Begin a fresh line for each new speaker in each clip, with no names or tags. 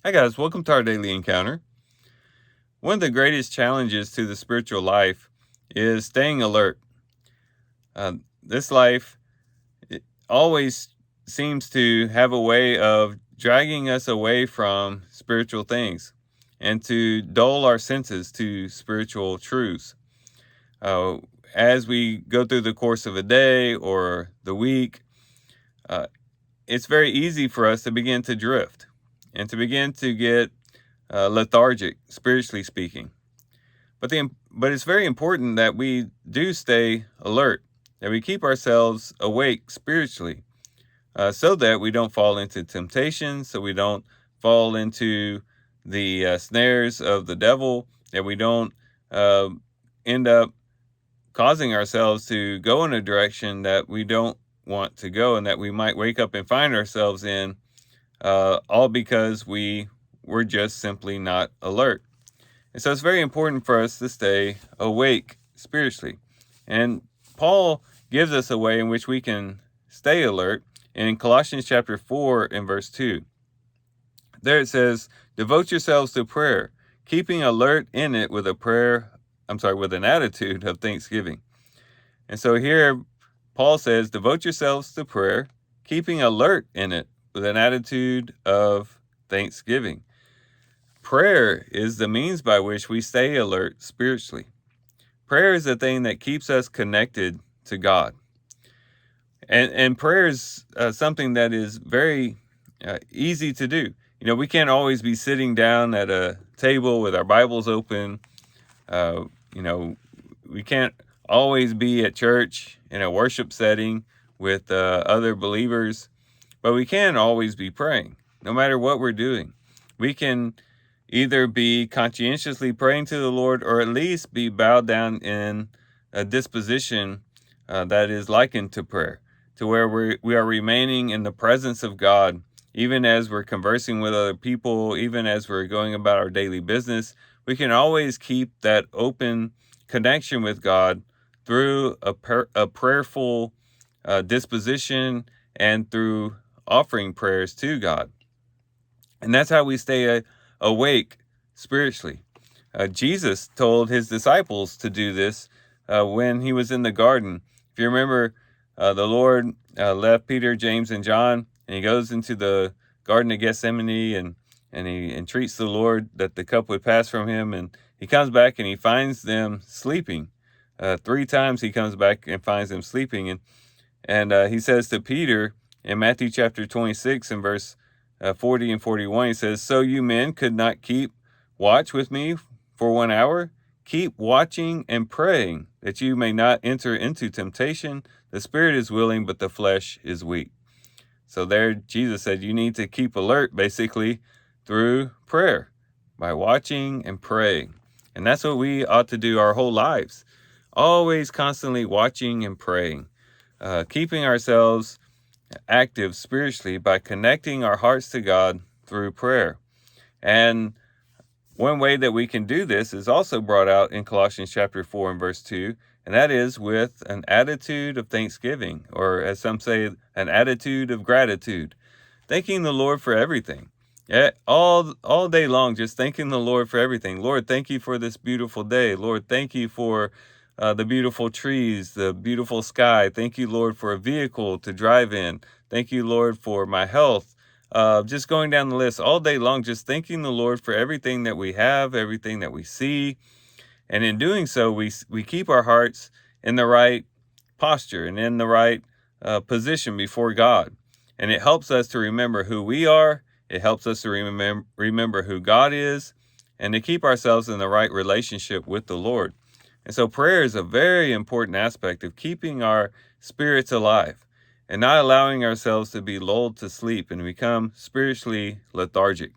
Hi, guys. Welcome to our daily encounter. One of the greatest challenges to the spiritual life is staying alert. This life always seems to have a way of dragging us away from spiritual things and to dull our senses to spiritual truths. Uh, as we go through the course of a day or the week, uh, it's very easy for us to begin to drift and to begin to get lethargic, spiritually speaking. But it's very important that we do stay alert, that we keep ourselves awake spiritually, so that we don't fall into temptation, so we don't fall into the snares of the devil, that we don't uh, end up causing ourselves to go in a direction that we don't want to go, and that we might wake up and find ourselves in, all because we were just simply not alert. And so it's very important for us to stay awake spiritually. And Paul gives us a way in which we can stay alert in Colossians chapter 4 and verse 2. There it says, "Devote yourselves to prayer, keeping alert in it with with an attitude of thanksgiving." And so here Paul says, "Devote yourselves to prayer, keeping alert in it with an attitude of thanksgiving." Prayer is the means by which we stay alert spiritually. Prayer is the thing that keeps us connected to God. And prayer is something that is very easy to do. We can't always be sitting down at a table with our Bibles open. Uh, you know, we can't always be at church in a worship setting with other believers, but we can always be praying, no matter what we're doing. We can either be conscientiously praying to the Lord or at least be bowed down in a disposition that is likened to prayer, to where we are remaining in the presence of God, even as we're conversing with other people, even as we're going about our daily business. We can always keep that open connection with God through a prayerful disposition and through offering prayers to God. And that's how we stay awake spiritually. Jesus told his disciples to do this when he was in the garden. If you remember, the Lord left Peter, James, and John, and he goes into the Garden of Gethsemane, and he entreats the Lord that the cup would pass from him. And he comes back and he finds them sleeping. Three times he comes back and finds them sleeping. And he says to Peter in Matthew chapter 26 and verse 40 and 41, he says, "So you men could not keep watch with me for 1 hour? Keep watching and praying that you may not enter into temptation. The spirit is willing, but the flesh is weak." So there, Jesus said you need to keep alert, basically, through prayer, by watching and praying. And that's what we ought to do our whole lives. Always constantly watching and praying, keeping ourselves active spiritually by connecting our hearts to God through prayer. And one way that we can do this is also brought out in Colossians chapter 4 and verse 2, and that is with an attitude of thanksgiving, or as some say, an attitude of gratitude, thanking the Lord for everything. Yeah, all day long, just thanking the Lord for everything. Lord, thank you for this beautiful day. Lord, thank you for the beautiful trees, the beautiful sky. Thank you, Lord, for a vehicle to drive in. Thank you, Lord, for my health. Just going down the list all day long, just thanking the Lord for everything that we have, everything that we see. And in doing so, we keep our hearts in the right posture and in the right position before God. And it helps us to remember who we are. It helps us to remember who God is, and to keep ourselves in the right relationship with the Lord. And so prayer is a very important aspect of keeping our spirits alive and not allowing ourselves to be lulled to sleep and become spiritually lethargic.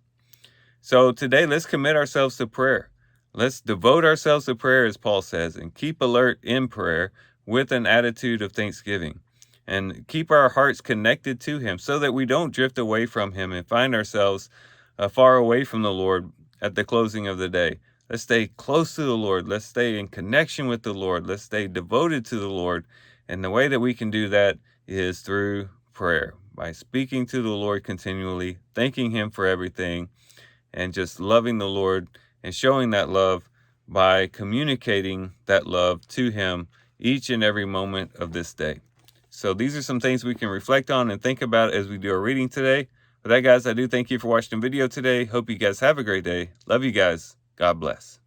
So today, let's commit ourselves to prayer. Let's devote ourselves to prayer, as Paul says, and keep alert in prayer with an attitude of thanksgiving, and keep our hearts connected to him so that we don't drift away from him and find ourselves far away from the Lord at the closing of the day. Let's stay close to the Lord. Let's stay in connection with the Lord. Let's stay devoted to the Lord. And the way that we can do that is through prayer, by speaking to the Lord continually, thanking him for everything, and just loving the Lord and showing that love by communicating that love to Him each and every moment of this day. So these are some things we can reflect on and think about as we do our reading today. With that, guys, I do thank you for watching the video today. Hope you guys have a great day. Love you guys. God bless.